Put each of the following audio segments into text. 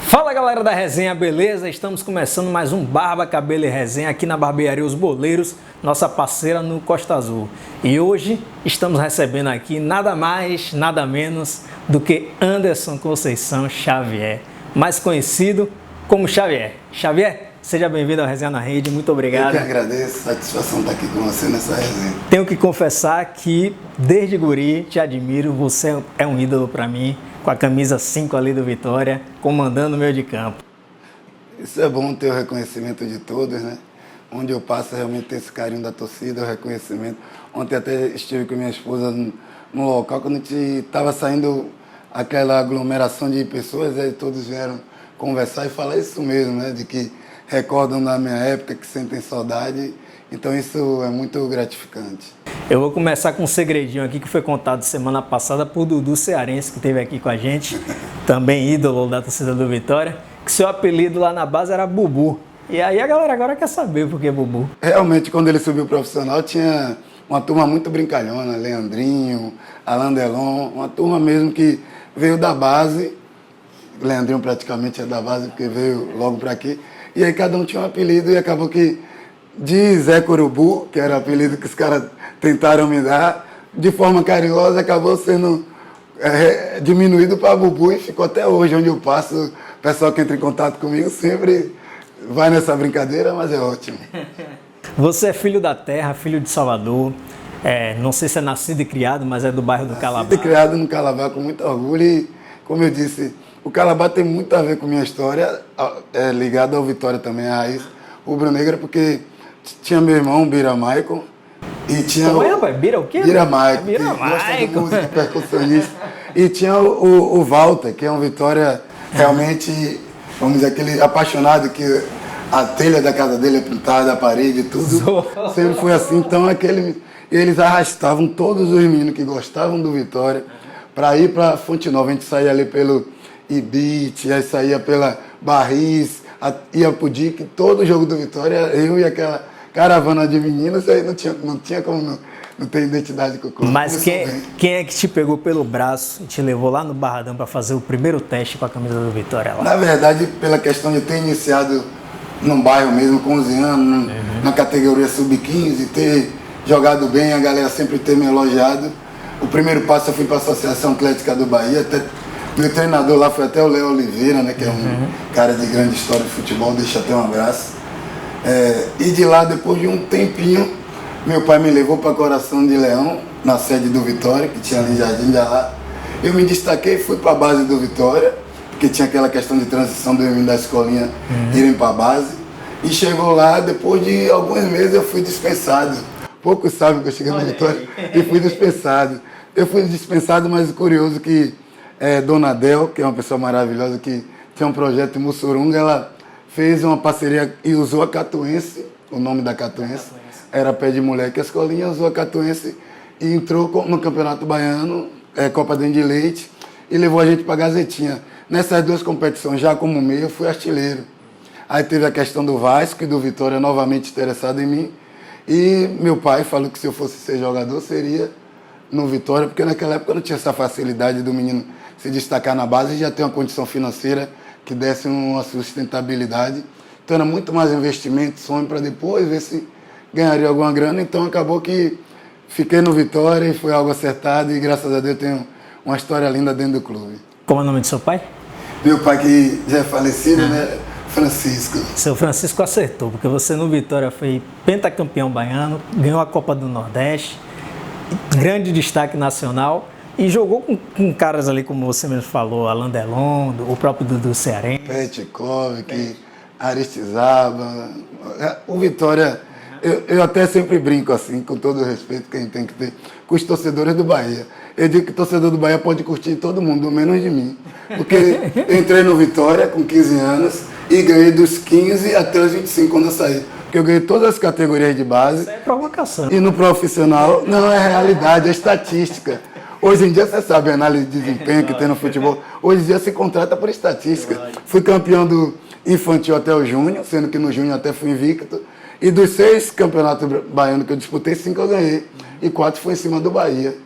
Fala galera da resenha, beleza? Estamos começando mais um Barba, Cabelo e Resenha aqui na Barbearia Os Boleiros, nossa parceira no Costa Azul. E hoje estamos recebendo aqui nada mais, nada menos do que Anderson Conceição Xavier, mais conhecido como Xavier. Xavier, seja bem-vindo ao Resenha na Rede, muito obrigado. Eu que agradeço, satisfação estar aqui com você nessa resenha. Tenho que confessar que desde guri te admiro, você é um ídolo para mim, com a camisa 5 ali do Vitória, comandando o meio de campo. Isso é bom ter o reconhecimento de todos, né? Onde eu passo realmente ter esse carinho da torcida, o reconhecimento. Ontem até estive com minha esposa no local, quando a gente estava saindo aquela aglomeração de pessoas, aí todos vieram conversar e falar isso mesmo, né? De que recordam da minha época, que sentem saudade. Então isso é muito gratificante. Eu vou começar com um segredinho aqui que foi contado semana passada por Dudu Cearense, que esteve aqui com a gente, também ídolo da torcida do Vitória, que seu apelido lá na base era Bubu. E aí a galera agora quer saber por que Bubu. Realmente, quando ele subiu profissional, tinha uma turma muito brincalhona, Leandrinho, Alain Delon, uma turma mesmo que veio da base. Leandrinho praticamente é da base, porque veio logo para aqui. E aí cada um tinha um apelido e acabou que de Zé Corubu, que era o apelido que os caras tentaram me dar, de forma carinhosa, acabou sendo diminuído para Bubu e ficou até hoje, onde eu passo. O pessoal que entra em contato comigo sempre vai nessa brincadeira, mas é ótimo. Você é filho da terra, filho de Salvador, não sei se é nascido e criado, mas é do bairro do Calabá. Nascido e criado no Calabá com muito orgulho e, como eu disse, o Calabá tem muito a ver com minha história, ligado ao Vitória também, a raiz rubro-negra, porque tinha meu irmão, Bira Maicon, e tinha Como é, rapaz? Bira o quê? Bira Maicon, Bira que gosta de Maicon. música, percussionista. E tinha o Walter, que é um Vitória realmente, vamos dizer, aquele apaixonado que a telha da casa dele é pintada, a parede, tudo. Sempre foi assim. Então eles arrastavam todos os meninos que gostavam do Vitória para ir para Fonte Nova. A gente saía ali pelo Ibit, aí saía pela Barris, ia pro DIC, todo jogo do Vitória, eu e aquela caravana de meninos, aí não tinha como não ter identidade com o clube. Mas quem é que te pegou pelo braço e te levou lá no Barradão para fazer o primeiro teste com a camisa do Vitória lá? Na verdade, pela questão de ter iniciado num bairro mesmo, com 11 anos, na categoria sub-15, ter jogado bem, a galera sempre ter me elogiado. O primeiro passo eu fui para a Associação Atlética do Bahia, meu treinador lá foi até o Léo Oliveira, né, que é um cara de grande história de futebol, deixa até um abraço. E de lá, depois de um tempinho, meu pai me levou para Coração de Leão, na sede do Vitória, que tinha ali em Jardim de Alá. Eu me destaquei, fui para a base do Vitória, porque tinha aquela questão de transição do menino da escolinha irem para a base. E chegou lá, depois de alguns meses eu fui dispensado. Poucos sabem que eu cheguei no Vitória e fui dispensado. Eu fui dispensado, mas curioso que Dona Del, que é uma pessoa maravilhosa, que tinha um projeto em Mussurunga, ela fez uma parceria e usou a Catuense, o nome da Catuense, era Pé de Moleque, a escolinha usou a Catuense e entrou no Campeonato Baiano, Copa Dente de Leite, e levou a gente para a Gazetinha. Nessas duas competições, já como meio, eu fui artilheiro. Aí teve a questão do Vasco e do Vitória novamente interessado em mim, e meu pai falou que se eu fosse ser jogador, seria no Vitória, porque naquela época não tinha essa facilidade do menino se destacar na base e já ter uma condição financeira que desse uma sustentabilidade. Então era muito mais investimento, sonho para depois ver se ganharia alguma grana. Então acabou que fiquei no Vitória e foi algo acertado e graças a Deus tenho uma história linda dentro do clube. Como é o nome do seu pai? Meu pai que já é falecido, né? Francisco. Seu Francisco acertou, porque você no Vitória foi pentacampeão baiano, ganhou a Copa do Nordeste, grande destaque nacional. E jogou com caras ali, como você mesmo falou, Alain Delon, o próprio Dudu Cearense. Petkovic, Aristizaba. O Vitória, eu até sempre brinco assim, com todo o respeito que a gente tem que ter, com os torcedores do Bahia. Eu digo que o torcedor do Bahia pode curtir todo mundo, menos de mim. Porque eu entrei no Vitória com 15 anos e ganhei dos 15 até os 25 quando eu saí. Porque eu ganhei todas as categorias de base. Isso é provocação. E no profissional, não é realidade, é estatística. Hoje em dia, você sabe a análise de desempenho que tem no futebol. Hoje em dia se contrata por estatística. Fui campeão do infantil até o júnior, sendo que no júnior até fui invicto. E dos 6 campeonatos baianos que eu disputei, 5 eu ganhei. E 4 foi em cima do Bahia.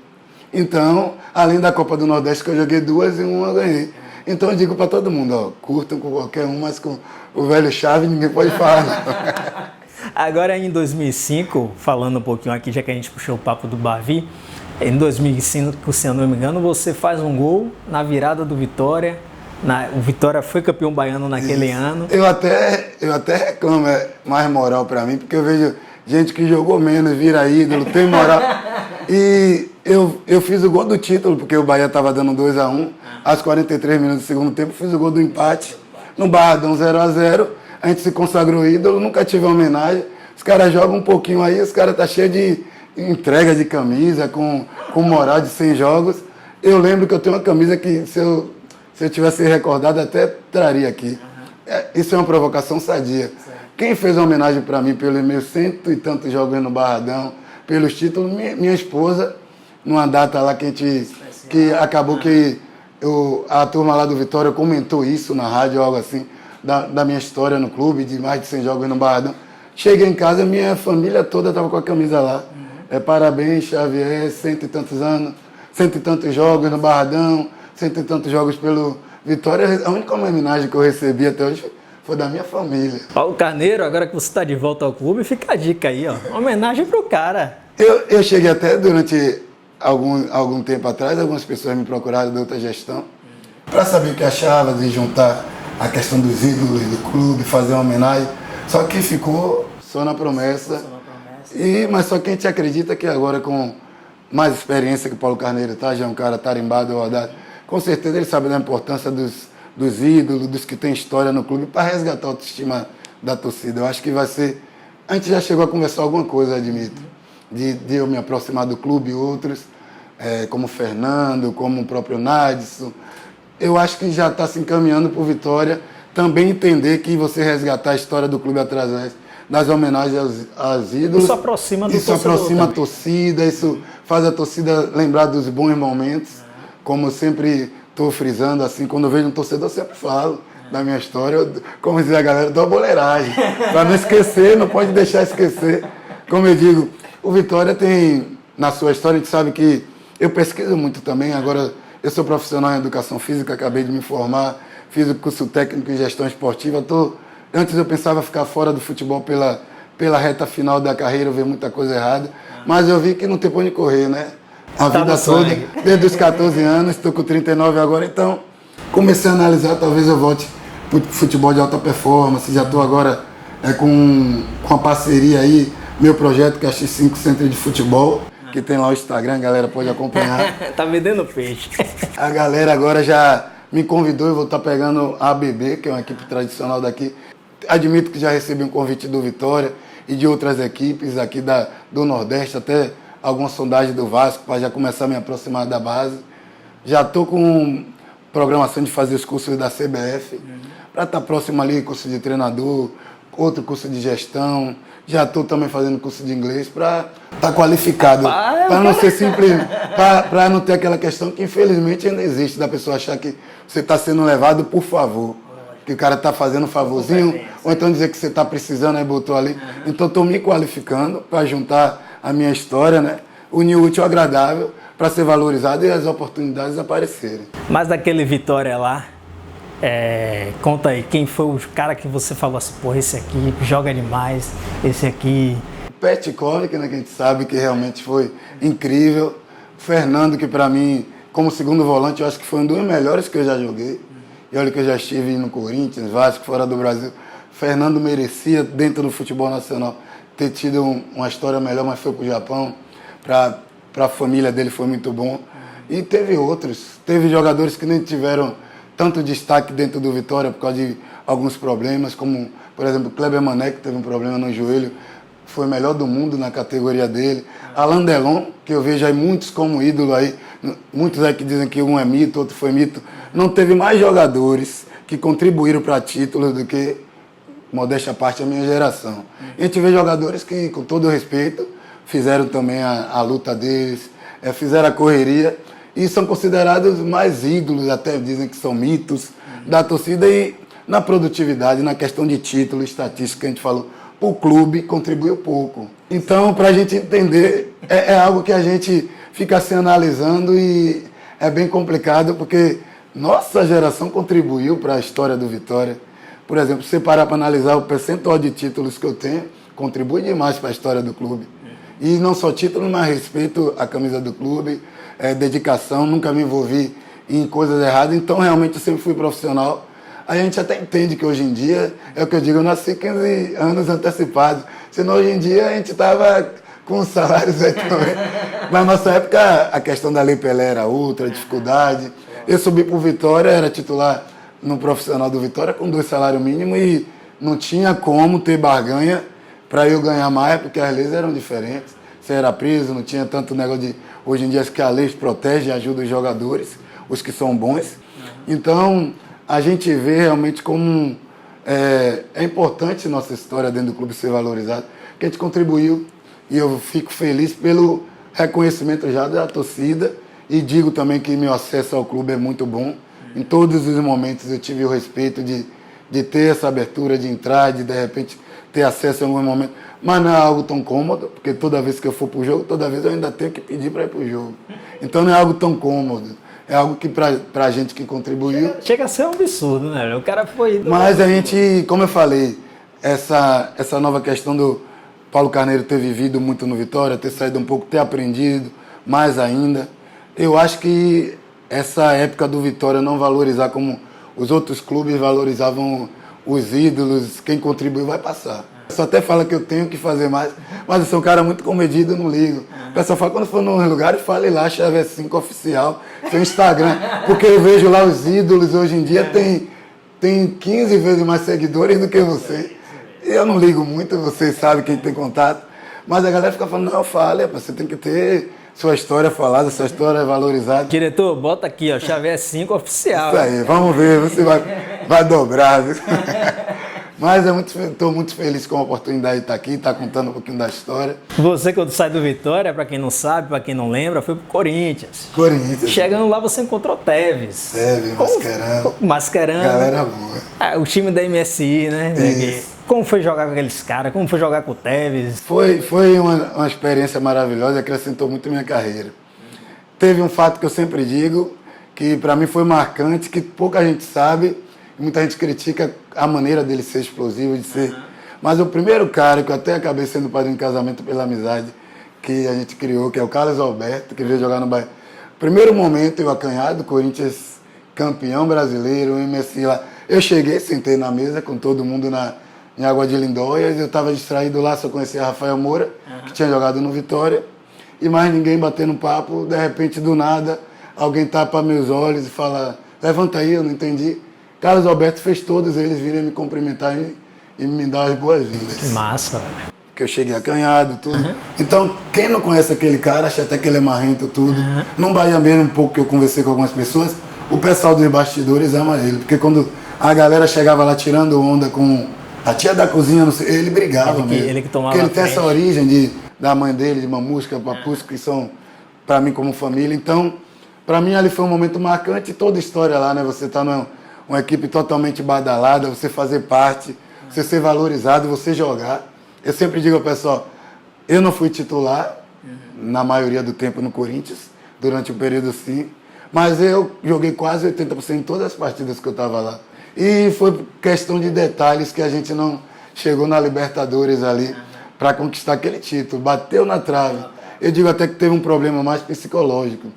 Então, além da Copa do Nordeste, que eu joguei 2 e 1 eu ganhei. Então eu digo para todo mundo, ó, curtam com qualquer um, mas com o velho Chave ninguém pode falar. Agora em 2005, falando um pouquinho aqui, já que a gente puxou o papo do Bavi, em 2005, se eu não me engano, você faz um gol na virada do Vitória. O Vitória foi campeão baiano naquele ano. Eu até reclamo, é mais moral para mim, porque eu vejo gente que jogou menos, vira ídolo, tem moral. E eu fiz o gol do título, porque o Bahia estava dando 2-1. Aos 43 minutos do segundo tempo, fiz o gol do empate. No Barradão 0-0. A gente se consagrou ídolo, nunca tive homenagem. Os caras jogam um pouquinho aí, os caras tá cheio de entrega de camisa, com moral de 100 jogos. Eu lembro que eu tenho uma camisa que, se eu tivesse recordado, até traria aqui. Isso é uma provocação sadia. Quem fez uma homenagem para mim pelos meus 100 e tantos jogos no Barradão, pelos títulos, minha esposa, numa data lá que acabou que a turma lá do Vitória comentou isso na rádio, algo assim, da minha história no clube, de mais de 100 jogos no Barradão. Cheguei em casa, minha família toda estava com a camisa lá. Parabéns, Xavier, 100 e tantos anos, 100 e tantos jogos no Barradão, 100 e tantos jogos pelo Vitória. A única homenagem que eu recebi até hoje foi da minha família. Paulo Carneiro, agora que você está de volta ao clube, fica a dica aí, ó. Homenagem pro cara. Eu cheguei até durante algum tempo atrás, algumas pessoas me procuraram da outra gestão para saber o que achava de juntar a questão dos ídolos do clube, fazer uma homenagem. Só que ficou só na promessa. Mas só que a gente acredita que agora, com mais experiência que o Paulo Carneiro tá, já é um cara tarimbado, rodado, com certeza ele sabe da importância dos ídolos, dos que têm história no clube, para resgatar a autoestima da torcida. Eu acho que vai ser... A gente já chegou a conversar alguma coisa, admito, de eu me aproximar do clube e outros, como o Fernando, como o próprio Nadson. Eu acho que já está se encaminhando para o Vitória também entender que você resgatar a história do clube através das homenagens aos ídolos. Isso aproxima do torcedor. Isso aproxima a torcida, isso faz a torcida lembrar dos bons momentos. Como eu sempre estou frisando, assim, quando eu vejo um torcedor, eu sempre falo da minha história, como diz a galera, dou a boleiragem. Para não esquecer, não pode deixar esquecer. Como eu digo, o Vitória tem, na sua história, a gente sabe que eu pesquiso muito também. Agora, eu sou profissional em educação física, acabei de me formar, fiz o curso técnico em gestão esportiva. Antes eu pensava ficar fora do futebol pela reta final da carreira, eu vi muita coisa errada, mas eu vi que não tem pra onde correr, né? A vida toda, desde os 14 anos, estou com 39 agora, então comecei a analisar, talvez eu volte para o futebol de alta performance. Já estou agora com a parceria aí, meu projeto que é a X5 Centro de Futebol, que tem lá o Instagram, a galera pode acompanhar. Tá vendendo peixe. A galera agora já me convidou, eu vou estar pegando a ABB, que é uma equipe tradicional daqui. Admito que já recebi um convite do Vitória e de outras equipes aqui do Nordeste, até alguma sondagem do Vasco, para já começar a me aproximar da base. Já estou com programação de fazer os cursos da CBF, para estar próximo ali, curso de treinador, outro curso de gestão. Já estou também fazendo curso de inglês para estar qualificado, para não ser simples, para não ter aquela questão que infelizmente ainda existe, da pessoa achar que você está sendo levado por favor. Que o cara está fazendo um favorzinho, ou então dizer que você está precisando, aí botou ali. Então estou me qualificando para juntar a minha história, né? Unir o útil ao agradável para ser valorizado e as oportunidades aparecerem. Mas daquele Vitória lá, conta aí, quem foi o cara que você falou assim, pô, esse aqui joga demais, esse aqui... Petkovic, né, que a gente sabe que realmente foi incrível. Fernando, que para mim, como segundo volante, eu acho que foi um dos melhores que eu já joguei. E olha que eu já estive no Corinthians, Vasco, fora do Brasil. Fernando merecia, dentro do futebol nacional, ter tido uma história melhor, mas foi para o Japão. Para a família dele foi muito bom. E teve outros. Teve jogadores que nem tiveram tanto destaque dentro do Vitória por causa de alguns problemas, como, por exemplo, Kleber Mané, que teve um problema no joelho, foi o melhor do mundo na categoria dele. Alain Delon, que eu vejo aí muitos como ídolo aí, muitos aí que dizem que um é mito, outro foi mito. Não teve mais jogadores que contribuíram para títulos do que, modéstia à parte, a minha geração. E a gente vê jogadores que, com todo respeito, fizeram também a luta deles, fizeram a correria e são considerados mais ídolos, até dizem que são mitos da torcida. E na produtividade, na questão de título, estatística que a gente falou, o clube contribuiu pouco. Então, para a gente entender, é algo que a gente fica se analisando e é bem complicado, porque nossa geração contribuiu para a história do Vitória. Por exemplo, se você parar para analisar o percentual de títulos que eu tenho, contribui demais para a história do clube. E não só título, mas respeito à camisa do clube, dedicação, nunca me envolvi em coisas erradas, então realmente eu sempre fui profissional. A gente até entende que hoje em dia, é o que eu digo, eu nasci 15 anos antecipados, senão hoje em dia a gente estava com salários aí também. Mas na nossa época a questão da Lei Pelé era outra, a dificuldade. Eu subi para o Vitória, era titular no profissional do Vitória com 2 salários mínimos e não tinha como ter barganha para eu ganhar mais, porque as leis eram diferentes. Você era preso, não tinha tanto negócio de... Hoje em dia, acho que a lei protege e ajuda os jogadores, os que são bons. Então, a gente vê realmente como é importante nossa história dentro do clube ser valorizada, que a gente contribuiu e eu fico feliz pelo reconhecimento já da torcida e digo também que meu acesso ao clube é muito bom. Em todos os momentos eu tive o respeito de ter essa abertura, de entrar, de repente ter acesso em algum momento. Mas não é algo tão cômodo, porque toda vez que eu for para o jogo, toda vez eu ainda tenho que pedir para ir para o jogo. Então não é algo tão cômodo. É algo que para a gente que contribuiu... Chega a ser um absurdo, né? O cara foi... Mas a gente, como eu falei, essa nova questão do Paulo Carneiro ter vivido muito no Vitória, ter saído um pouco, ter aprendido mais ainda, eu acho que essa época do Vitória não valorizar como os outros clubes valorizavam os ídolos, quem contribuiu vai passar. Só até fala que eu tenho que fazer mais, mas eu sou um cara muito comedido, não ligo. O pessoal fala, quando for num lugar, fale lá, Chave 5 Oficial, seu Instagram, porque eu vejo lá os ídolos, hoje em dia tem 15 vezes mais seguidores do que você. E eu não ligo muito, vocês sabem quem tem contato, mas a galera fica falando, não, fale, você tem que ter sua história falada, sua história valorizada. Diretor, bota aqui, ó, Xavier 5 Oficial. Isso aí, vamos ver, você vai dobrar. Viu? Mas estou muito feliz com a oportunidade de estar aqui, estar contando um pouquinho da história. Você, quando sai do Vitória, para quem não sabe, para quem não lembra, foi pro Corinthians. Corinthians. Chegando lá, você encontrou Tevez. Tevez, Mascherano. Mascherano. Galera boa. O time da MSI, né? Isso. Como foi jogar com aqueles caras? Como foi jogar com o Tevez? Foi uma experiência maravilhosa, acrescentou muito minha carreira. Teve um fato que eu sempre digo, que para mim foi marcante, que pouca gente sabe, e muita gente critica a maneira dele ser explosivo, de ser... Mas o primeiro cara, que eu até acabei sendo padrinho de casamento pela amizade, que a gente criou, que é o Carlos Alberto, que veio jogar no Bahia. Primeiro momento, eu acanhado, Corinthians campeão brasileiro, o MSI lá. Eu cheguei, sentei na mesa com todo mundo em Água de Lindóias, eu estava distraído lá, só conhecia Rafael Moura, que tinha jogado no Vitória, e mais ninguém batendo papo, de repente, do nada, alguém tapa meus olhos e fala, levanta aí, eu não entendi. Carlos Alberto fez todos eles virem me cumprimentar e me dar as boas-vindas. Que massa, velho. Porque eu cheguei acanhado, tudo. Então, quem não conhece aquele cara, acha até que ele é marrento, tudo. No Bahia mesmo, um pouco que eu conversei com algumas pessoas, o pessoal dos bastidores ama ele. Porque quando a galera chegava lá tirando onda com a tia da cozinha, não sei, ele brigava mesmo. Ele que tomava porque ele tem frente. essa origem da mãe dele, de Mamusca, Papusca, que são, para mim, como família. Então, para mim, ali foi um momento marcante. Toda história lá, né? Você tá uma equipe totalmente badalada, você fazer parte, você ser valorizado, você jogar. Eu sempre digo ao pessoal, eu não fui titular, na maioria do tempo no Corinthians, durante um período sim, mas eu joguei quase 80% em todas as partidas que eu estava lá. E foi questão de detalhes que a gente não chegou na Libertadores ali para conquistar aquele título. Bateu na trave. Eu digo até que teve um problema mais psicológico,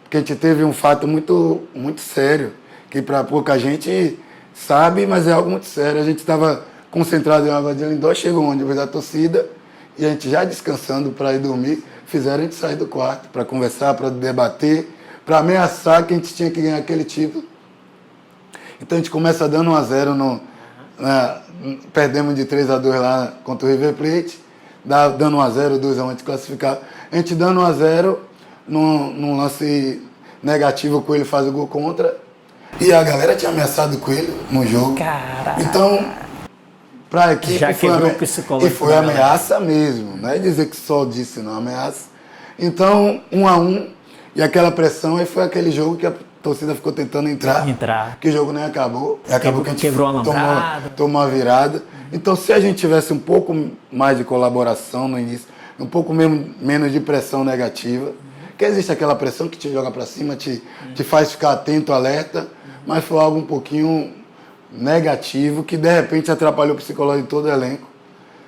porque a gente teve um fato muito, muito sério, que para pouca gente sabe, mas é algo muito sério. A gente estava concentrado em Água de Lindóia, chegou um ônibus da torcida e a gente já descansando para ir dormir, fizeram a gente sair do quarto para conversar, para debater, para ameaçar que a gente tinha que ganhar aquele título. Então a gente começa dando 1-0, perdemos de 3-2 lá contra o River Plate, dando 1-0, 2-1 a gente classificar. A gente dando 1-0, num lance negativo, o Coelho faz o gol contra. E a galera tinha ameaçado o Coelho no jogo. Caraca. Então, para a equipe já quebrou o psicológico. E foi ameaça mesmo. Não é dizer que só disse, não, ameaça. Então, 1-1, e aquela pressão, aí foi aquele jogo que torcida ficou tentando entrar. Que o jogo nem acabou. Acabou que a gente quebrou a lambrada. Tomou uma virada. Então, se a gente tivesse um pouco mais de colaboração no início, um pouco menos de pressão negativa, que existe aquela pressão que te joga para cima, te faz ficar atento, alerta, mas foi algo um pouquinho negativo que de repente atrapalhou o psicológico de todo o elenco.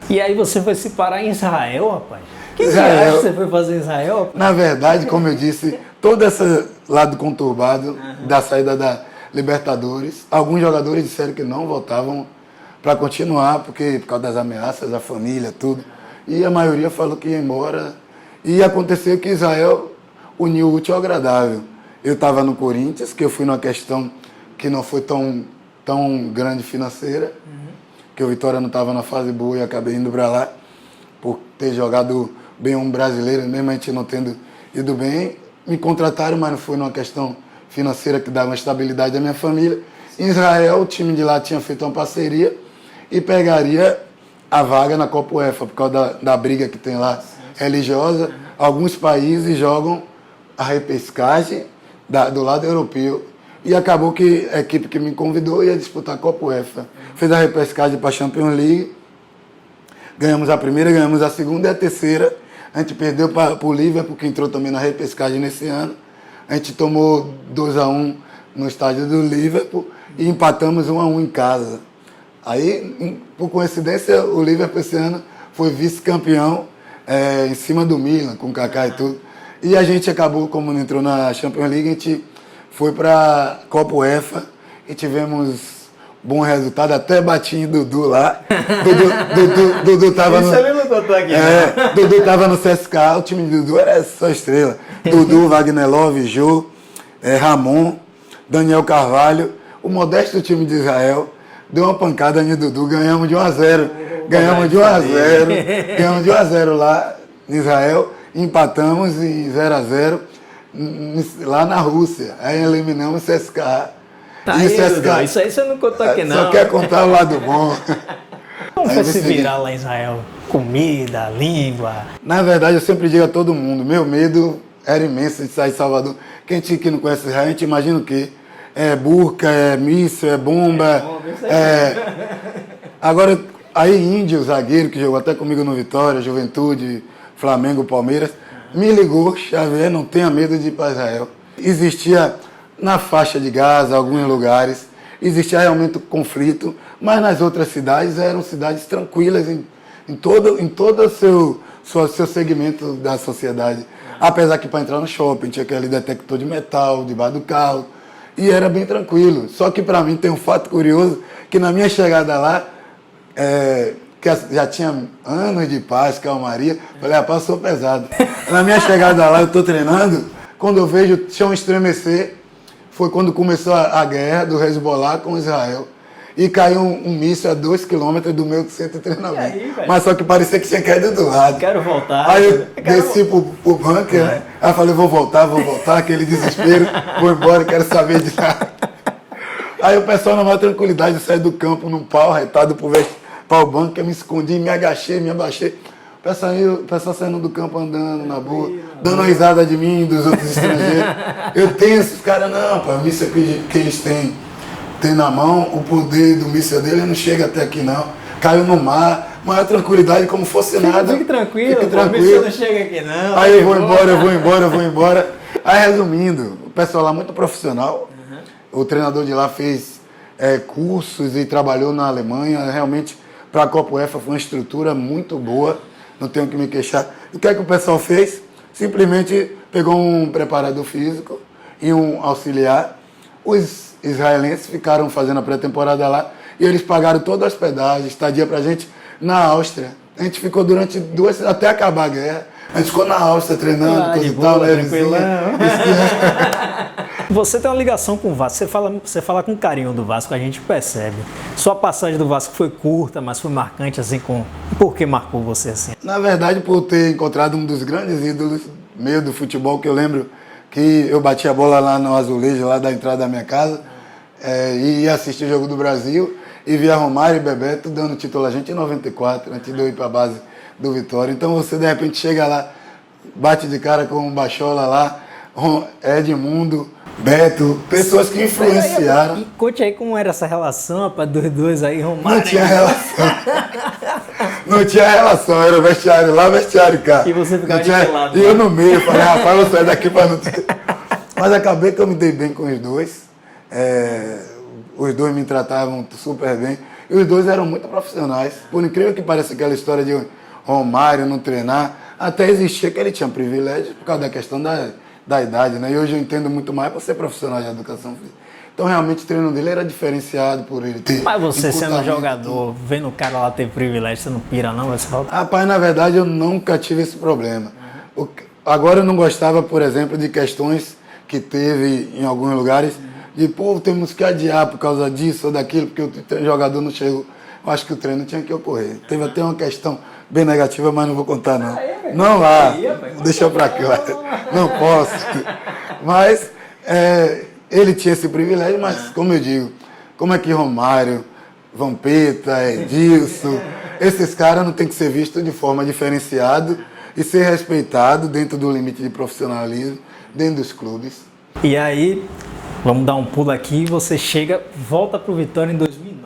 E aí você foi se parar em Israel, rapaz? Que viagem você foi fazer em Israel? Na verdade, como eu disse, todo esse lado conturbado da saída da Libertadores, alguns jogadores disseram que não voltavam para continuar, por causa das ameaças, da família, tudo. E a maioria falou que ia embora. E aconteceu que Israel uniu o útil ao agradável. Eu estava no Corinthians, que eu fui numa questão que não foi tão grande financeira, que o Vitória não estava na fase boa e acabei indo para lá, por ter jogado bem um brasileiro, mesmo a gente não tendo ido bem. Me contrataram, mas não foi numa questão financeira que dava uma estabilidade à minha família. Em Israel, o time de lá tinha feito uma parceria e pegaria a vaga na Copa UEFA, por causa da briga que tem lá religiosa. Alguns países jogam a repescagem do lado europeu. E acabou que a equipe que me convidou ia disputar a Copa UEFA. Fez a repescagem para a Champions League. Ganhamos a primeira, ganhamos a segunda e a terceira. A gente perdeu para o Liverpool, que entrou também na repescagem nesse ano. A gente tomou 2-1 no estádio do Liverpool e empatamos 1-1 em casa. Aí, por coincidência, o Liverpool esse ano foi vice-campeão em cima do Milan, com o Kaká e tudo. E a gente acabou, como não entrou na Champions League, a gente foi para a Copa UEFA e tivemos bom resultado, até bati em Dudu lá. Dudu tava no... Você não contou aqui, Dudu tava no CSKA, o time de Dudu era só estrela. Dudu, Wagner Love, Jô, Ramon, Daniel Carvalho, o modesto time de Israel, deu uma pancada em Dudu, ganhamos de 1-0. Ganhamos de 1-0 lá em Israel, empatamos em 0-0 lá na Rússia. Aí eliminamos o CSKA. Tá aí, CSKA, isso aí você não contou aqui não. Só quer contar o lado bom. Como foi se virar lá em Israel? Comida, língua? Na verdade, eu sempre digo a todo mundo, meu medo era imenso de sair de Salvador. Quem que não conhece Israel, a gente imagina o quê? É burca, é míssil, é bomba. Agora, aí Índio, zagueiro, que jogou até comigo no Vitória, Juventude, Flamengo, Palmeiras, me ligou, Xavier, não tenha medo de ir para Israel. Existia na faixa de Gaza, alguns lugares, existia realmente conflito, mas nas outras cidades eram cidades tranquilas em todo o seu segmento da sociedade. Apesar que para entrar no shopping tinha aquele detector de metal debaixo do carro, e era bem tranquilo. Só que para mim tem um fato curioso, que na minha chegada lá, que já tinha anos de paz, calmaria, falei, passou pesado. Na minha chegada lá, eu estou treinando, quando eu vejo o chão estremecer, foi quando começou a guerra do Hezbollah com Israel. E caiu um míssil a 2 km do meu centro de treinamento. Aí, mas só que parecia que tinha caído do lado. Quero voltar. Aí eu desci pro bunker, né? Aí eu falei, vou voltar, aquele desespero, vou embora, quero saber de nada. Aí o pessoal, na maior tranquilidade, eu saí do campo num pau, retado para o bunker, me escondi, me agachei, me abaixei. O pessoal saindo do campo andando na boa, dando uma risada de mim, dos outros estrangeiros. Eu tenho esses caras, não, pô, o míssil que eles têm na mão, o poder do míssil dele não chega até aqui não. Caiu no mar, maior tranquilidade, como fosse nada. Fique tranquilo, o míssil não chega aqui não. Aí eu vou embora. Aí resumindo, o pessoal lá muito profissional, o treinador de lá fez cursos e trabalhou na Alemanha, realmente para a Copa UEFA foi uma estrutura muito boa. Não tenho que me queixar. O que é que o pessoal fez? Simplesmente pegou um preparador físico e um auxiliar. Os israelenses ficaram fazendo a pré-temporada lá e eles pagaram toda a hospedagem, estadia pra gente na Áustria. A gente ficou durante 2 até acabar a guerra. A gente ficou na Áustria treinando, coisa e tal, Você tem uma ligação com o Vasco, você fala com carinho do Vasco, a gente percebe. Sua passagem do Vasco foi curta, mas foi marcante, assim, por que marcou você assim? Na verdade, por ter encontrado um dos grandes ídolos meio do futebol, que eu lembro que eu bati a bola lá no azulejo, lá da entrada da minha casa, e ia assistir o Jogo do Brasil, e via Romário e Bebeto dando título a gente em 94, antes de eu ir para a base do Vitória. Então você, de repente, chega lá, bate de cara com o Bachola lá, Edmundo, Beto, pessoas que influenciaram. E conte aí como era essa relação, rapaz, dos dois aí, Romário. Não tinha relação. Não tinha relação, era vestiário lá, vestiário cá. E você ficava de lado. E eu no meio, falei, rapaz, vou sair daqui para não ter. Mas acabei que eu me dei bem com os dois. Os dois me tratavam super bem. E os dois eram muito profissionais. Por incrível que pareça, aquela história de Romário não treinar, até existia que ele tinha privilégio por causa da questão da idade, né? E hoje eu entendo muito mais por ser profissional de educação física. Então, realmente, o treino dele era diferenciado por ele ter. Mas você sendo jogador, vendo o cara lá ter privilégio, você não pira não? Você fala... Rapaz, na verdade, eu nunca tive esse problema. Agora, eu não gostava, por exemplo, de questões que teve em alguns lugares, de, pô, temos que adiar por causa disso ou daquilo, porque o jogador não chegou. Eu acho que o treino tinha que ocorrer. Teve até uma questão bem negativa, mas não vou contar, não. Não lá, deixa pra cá. Não posso. Mas ele tinha esse privilégio, mas, como eu digo, como é que Romário, Vampeta, Edilson, esses caras não tem que ser vistos de forma diferenciada e ser respeitado dentro do limite de profissionalismo, dentro dos clubes. E aí, vamos dar um pulo aqui, você volta pro Vitória em 2009.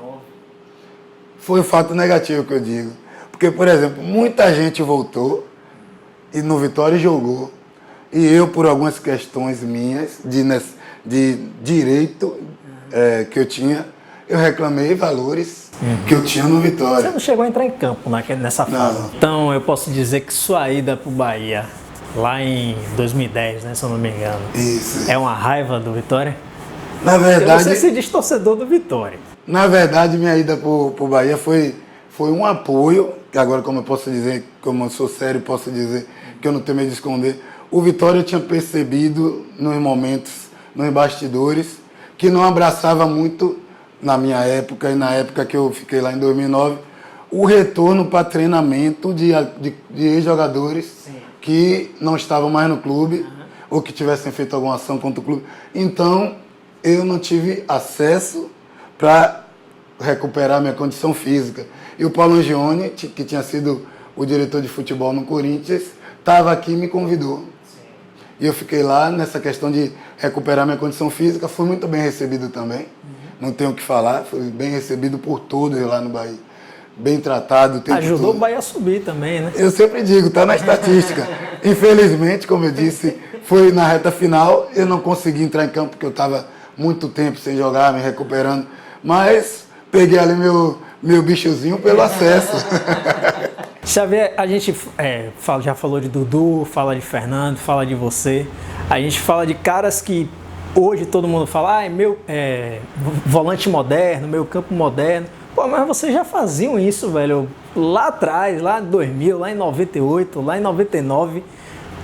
Foi um fato negativo que eu digo. Porque, por exemplo, muita gente voltou e no Vitória jogou. E eu, por algumas questões minhas de direito que eu tinha, eu reclamei valores que eu tinha no Vitória. Você não chegou a entrar em campo nessa fase. Não. Então, eu posso dizer que sua ida pro Bahia, lá em 2010, né, se eu não me engano, Isso. é uma raiva do Vitória? Na verdade, Você se diz torcedor do Vitória. Na verdade, minha ida pro Bahia foi um apoio, que agora, como eu posso dizer, como eu sou sério, posso dizer que eu não tenho medo de esconder. O Vitória eu tinha percebido nos momentos, nos bastidores, que não abraçava muito, na minha época e na época que eu fiquei lá em 2009, o retorno para treinamento de ex-jogadores que não estavam mais no clube ou que tivessem feito alguma ação contra o clube. Então, eu não tive acesso para recuperar minha condição física. E o Paulo Angione, que tinha sido o diretor de futebol no Corinthians, estava aqui e me convidou. E eu fiquei lá nessa questão de recuperar minha condição física. Fui muito bem recebido também, não tenho o que falar. Fui bem recebido por todos lá no Bahia. Bem tratado. Ajudou o Bahia a subir também, né? Eu sempre digo, está na estatística. Infelizmente, como eu disse, foi na reta final. Eu não consegui entrar em campo porque eu estava muito tempo sem jogar, me recuperando. Mas peguei ali meu bichozinho pelo acesso. Xavier, a gente já falou de Dudu, fala de Fernando, fala de você. A gente fala de caras que hoje todo mundo fala, volante moderno, meio campo moderno. Pô, mas vocês já faziam isso, velho, lá atrás, lá em 2000, lá em 98, lá em 99.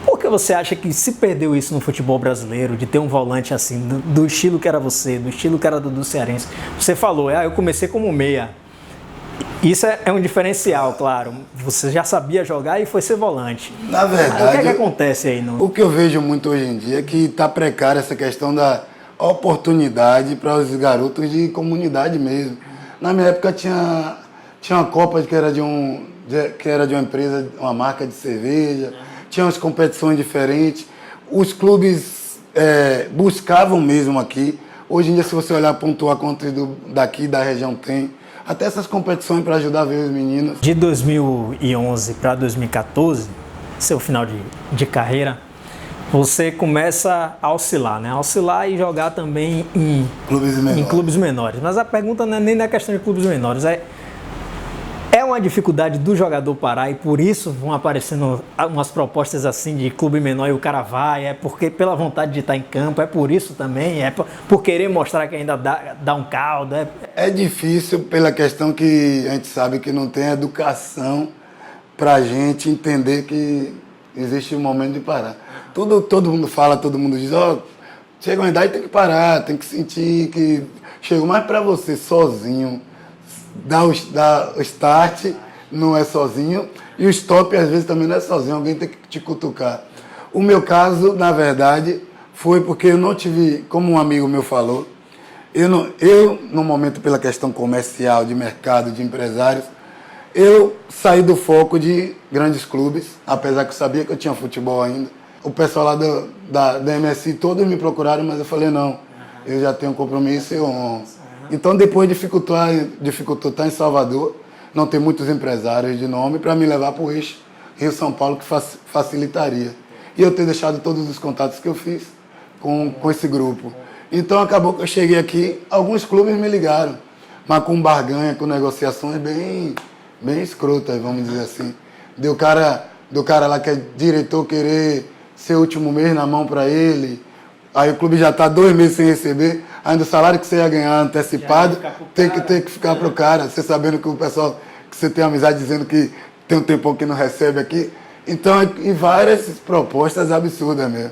Por que você acha que se perdeu isso no futebol brasileiro, de ter um volante assim, do estilo que era você, do estilo que era do Cearense? Você falou, eu comecei como meia. Isso é um diferencial, claro. Você já sabia jogar e foi ser volante. Na verdade, o que acontece aí? O que eu vejo muito hoje em dia é que está precária essa questão da oportunidade para os garotos de comunidade mesmo. Na minha época tinha uma Copa que era de uma empresa, uma marca de cerveja, tinha umas competições diferentes. Os clubes buscavam mesmo aqui. Hoje em dia, se você olhar pontuar quantos daqui da região tem, até essas competições para ajudar a ver os meninos. De 2011 para 2014, seu final de carreira, você começa a oscilar, né? A oscilar e jogar também em clubes menores. Mas a pergunta não é nem na questão de clubes menores, é uma dificuldade do jogador parar e por isso vão aparecendo umas propostas assim de clube menor e o cara vai, é porque pela vontade de estar em campo, é por isso também, é por querer mostrar que ainda dá um caldo. É difícil pela questão que a gente sabe que não tem educação pra gente entender que existe um momento de parar. Todo mundo fala, todo mundo diz, chega uma idade tem que parar, tem que sentir que chegou, mas pra você sozinho, dar o start não é sozinho e o stop às vezes também não é sozinho, alguém tem que te cutucar. O meu caso, na verdade, foi porque eu não tive, como um amigo meu falou, eu no momento pela questão comercial, de mercado, de empresários, eu saí do foco de grandes clubes, apesar que eu sabia que eu tinha futebol ainda. O pessoal lá da MSI, todos me procuraram, mas eu falei, não, eu já tenho um compromisso e honro. Então, depois dificultou estar em Salvador, não ter muitos empresários de nome, para me levar para o eixo Rio-São Paulo, que facilitaria. E eu ter deixado todos os contatos que eu fiz com esse grupo. Então, acabou que eu cheguei aqui, alguns clubes me ligaram, mas com barganha, com negociações bem escrotas, vamos dizer assim. Do cara lá que é diretor querer ser o último mês na mão para ele, aí o clube já está 2 meses sem receber, ainda o salário que você ia ganhar antecipado tem que ficar pro cara, você sabendo que o pessoal que você tem amizade dizendo que tem um tempão que não recebe aqui. Então, e várias propostas absurdas mesmo.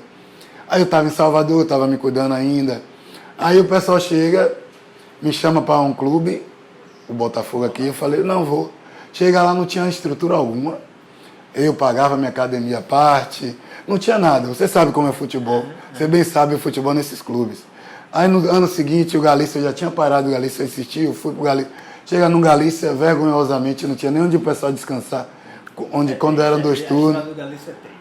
Aí eu estava em Salvador, estava me cuidando ainda. Aí o pessoal chega, me chama para um clube, o Botafogo aqui, eu falei, não vou. Chega lá, não tinha estrutura alguma. Eu pagava minha academia à parte, não tinha nada. Você sabe como é futebol. Você bem sabe o futebol nesses clubes. Aí no ano seguinte, o Galícia, eu já tinha parado o Galícia, eu insisti, eu fui pro Galícia. Chega no Galícia, vergonhosamente, não tinha nem onde o pessoal descansar, quando eram 2 turnos.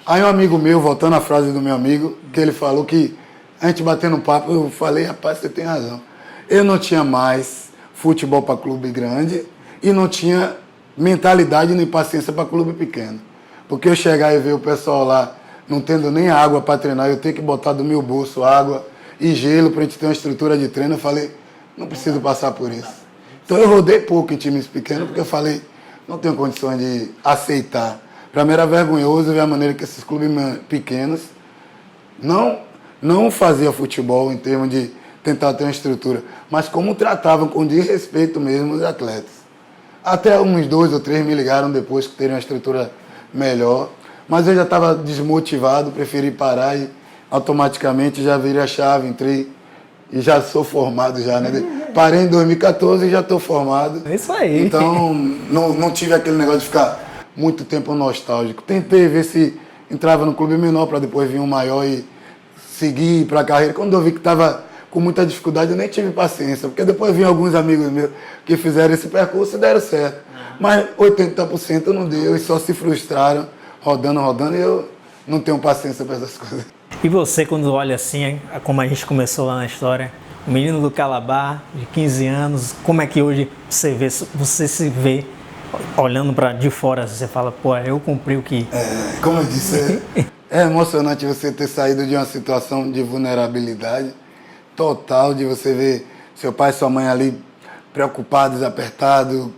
Aí um amigo meu, voltando à frase do meu amigo, que ele falou que, a gente batendo um papo, eu falei, rapaz, você tem razão. Eu não tinha mais futebol para clube grande e não tinha mentalidade nem paciência para clube pequeno. Porque eu chegar e ver o pessoal lá não tendo nem água para treinar, eu tenho que botar do meu bolso água e gelo para a gente ter uma estrutura de treino, eu falei, não preciso passar por isso. Então eu rodei pouco em times pequenos, porque eu falei, não tenho condições de aceitar. Para mim era vergonhoso ver a maneira que esses clubes pequenos não faziam futebol em termos de tentar ter uma estrutura, mas como tratavam com desrespeito mesmo os atletas. Até uns 2 ou 3 me ligaram depois que teriam uma estrutura melhor, mas eu já estava desmotivado, preferi parar e automaticamente já virei a chave, entrei e já sou formado já, né? Parei em 2014 e já estou formado. É isso aí. Então não tive aquele negócio de ficar muito tempo nostálgico. Tentei ver se entrava no clube menor para depois vir um maior e seguir para a carreira. Quando eu vi que estava com muita dificuldade, eu nem tive paciência, porque depois vi alguns amigos meus que fizeram esse percurso e deram certo. Mas 80% não deu e só se frustraram, rodando, e eu não tenho paciência para essas coisas. E você, quando olha assim, como a gente começou lá na história, o menino do Calabar, de 15 anos, como é que hoje você se vê olhando para de fora, você fala, pô, eu cumpri o que... Como eu disse, é emocionante você ter saído de uma situação de vulnerabilidade total, de você ver seu pai e sua mãe ali preocupados, apertados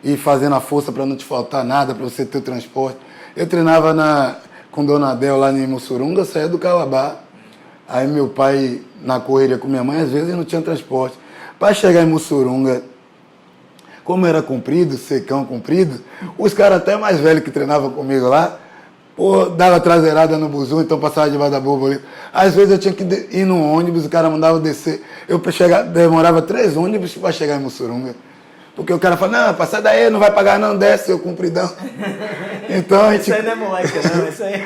e fazendo a força para não te faltar nada, para você ter o transporte. Eu treinava com Dona Adel lá em Mussurunga, saía do Calabar. Aí meu pai, na correria com minha mãe, às vezes não tinha transporte. Para chegar em Mussurunga, como era comprido, secão comprido, os caras até mais velhos que treinavam comigo lá, pô, dava traseirada no buzu, então passava debaixo da borboleta. Às vezes eu tinha que ir no ônibus, o cara mandava descer. Eu demorava 3 ônibus para chegar em Mussurunga. Porque o cara fala, não, passa daí, não vai pagar não, desce, eu cumpridão. Então, isso aí não é moleque, não, isso aí...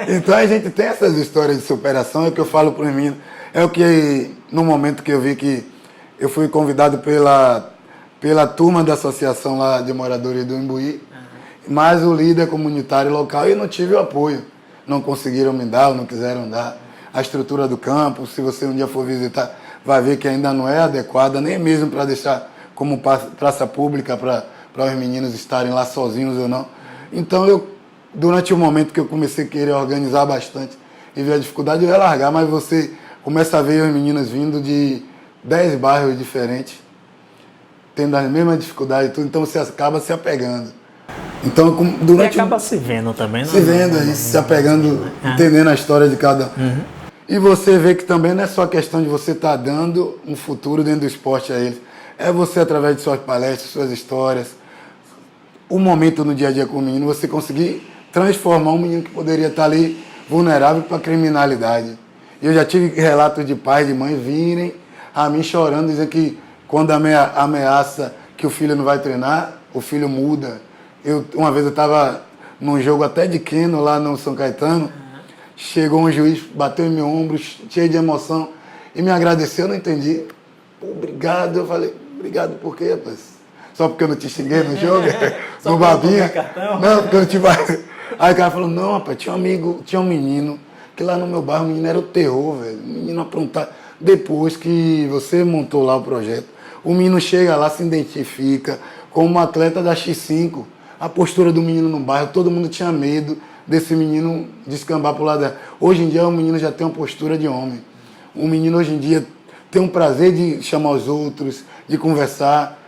Então a gente tem essas histórias de superação, é o que eu falo para os meninos. É o que, no momento que eu vi que eu fui convidado pela turma da associação lá de moradores do Imbuí, mais o líder comunitário local, e não tive o apoio. Não conseguiram me dar, ou não quiseram dar. A estrutura do campo, se você um dia for visitar, vai ver que ainda não é adequada, nem mesmo para deixar como praça pública para os meninos estarem lá sozinhos ou não. Então, durante o momento que eu comecei a querer organizar bastante e ver a dificuldade, eu ia largar, mas você começa a ver os meninos vindo de 10 bairros diferentes, tendo as mesmas dificuldades e tudo, então você acaba se apegando. Então, durante e acaba se vendo também, não? Se vendo aí, se apegando, entendendo a história de cada um. E você vê que também não é só questão de você estar dando um futuro dentro do esporte a eles. É você, através de suas palestras, suas histórias, o momento no dia a dia com o menino, você conseguir transformar um menino que poderia estar ali vulnerável para a criminalidade. E eu já tive relatos de pais e de mães virem a mim chorando, dizendo que quando ameaça que o filho não vai treinar, o filho muda. Uma vez eu estava num jogo até de Keno, lá no São Caetano, chegou um juiz, bateu em meu ombro, cheio de emoção, e me agradeceu, eu não entendi. Obrigado, eu falei, obrigado por quê, rapaz? Só porque eu não te xinguei no jogo? No babinha? Não, porque eu não te... Aí o cara falou, não, rapaz, tinha um menino que lá no meu bairro o menino era o terror, velho. O menino aprontar. Depois que você montou lá o projeto, o menino chega lá, se identifica como um atleta da X5. A postura do menino no bairro, todo mundo tinha medo desse menino descambar pro lado dela. Hoje em dia o menino já tem uma postura de homem. O menino hoje em dia tem um prazer de chamar os outros, de conversar.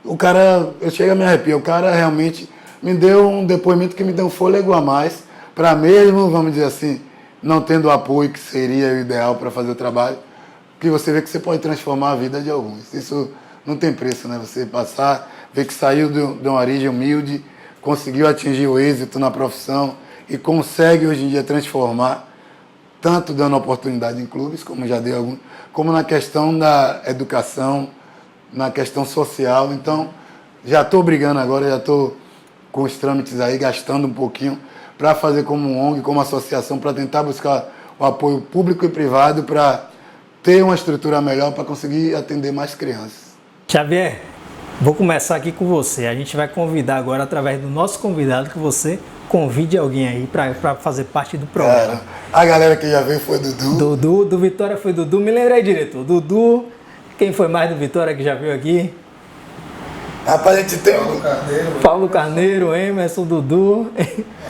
O cara, eu chego a me arrepiar, o cara realmente me deu um depoimento que me deu um fôlego a mais, para mesmo, vamos dizer assim, não tendo o apoio que seria o ideal para fazer o trabalho, que você vê que você pode transformar a vida de alguns. Isso não tem preço, né? Você passar, ver que saiu de uma origem humilde, conseguiu atingir o êxito na profissão e consegue hoje em dia transformar, tanto dando oportunidade em clubes, como já dei algum, como na questão da educação, na questão social. Então, já estou brigando agora, já estou com os trâmites aí, gastando um pouquinho para fazer como um ONG, como associação, para tentar buscar o apoio público e privado para ter uma estrutura melhor para conseguir atender mais crianças. Xavier, vou começar aqui com você. A gente vai convidar agora, através do nosso convidado, que você convide alguém aí para fazer parte do programa. Cara, a galera que já veio foi Dudu. Do Vitória foi Dudu. Me lembrei, diretor. Dudu, quem foi mais do Vitória que já veio aqui? Rapaz, a gente tem Paulo Carneiro, Emerson, Dudu.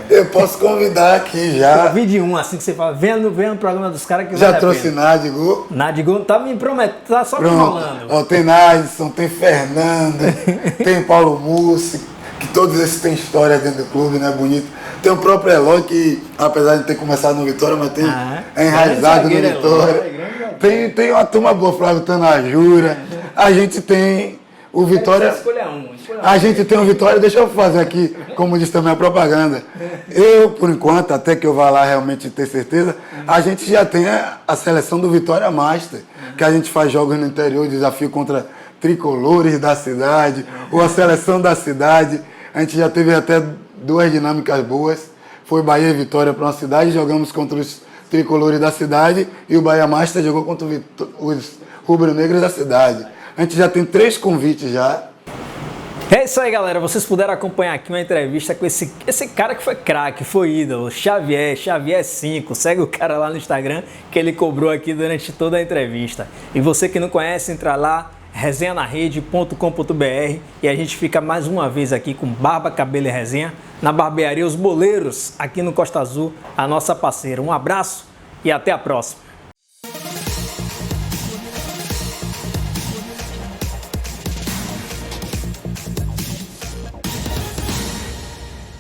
Eu posso convidar aqui já. Convide um, assim que você fala, venha no programa dos caras que Já vale a trouxe pena. Nádigo. Nádigo tá me prometendo, tá só me Pronto. falando. Ó, tem Nadson, tem Fernando, tem Paulo Mussi, que todos esses têm história dentro do clube, né? Bonito. Tem o próprio Eloy, que apesar de ter começado no Vitória, mas tem é enraizado no Vitória. Tem uma turma boa, Flávio Tanajura. A gente tem o Vitória. Escolha um. A gente tem o Vitória, deixa eu fazer aqui, como diz também a propaganda. Eu, por enquanto, até que eu vá lá realmente ter certeza, a gente já tem a seleção do Vitória Master, que a gente faz jogos no interior, desafio contra tricolores da cidade, ou a seleção da cidade. A gente já teve até 2 dinâmicas boas. Foi Bahia e Vitória para uma cidade, jogamos contra os tricolores da cidade, e o Bahia Master jogou contra os rubro-negros da cidade. A gente já tem 3 convites já. É isso aí, galera. Vocês puderam acompanhar aqui uma entrevista com esse cara que foi craque, foi ídolo, Xavier 5. Segue o cara lá no Instagram, que ele cobrou aqui durante toda a entrevista. E você que não conhece, entra lá, resenhanarede.com.br, e a gente fica mais uma vez aqui com Barba, Cabelo e Resenha na Barbearia Os Boleiros, aqui no Costa Azul, a nossa parceira. Um abraço e até a próxima.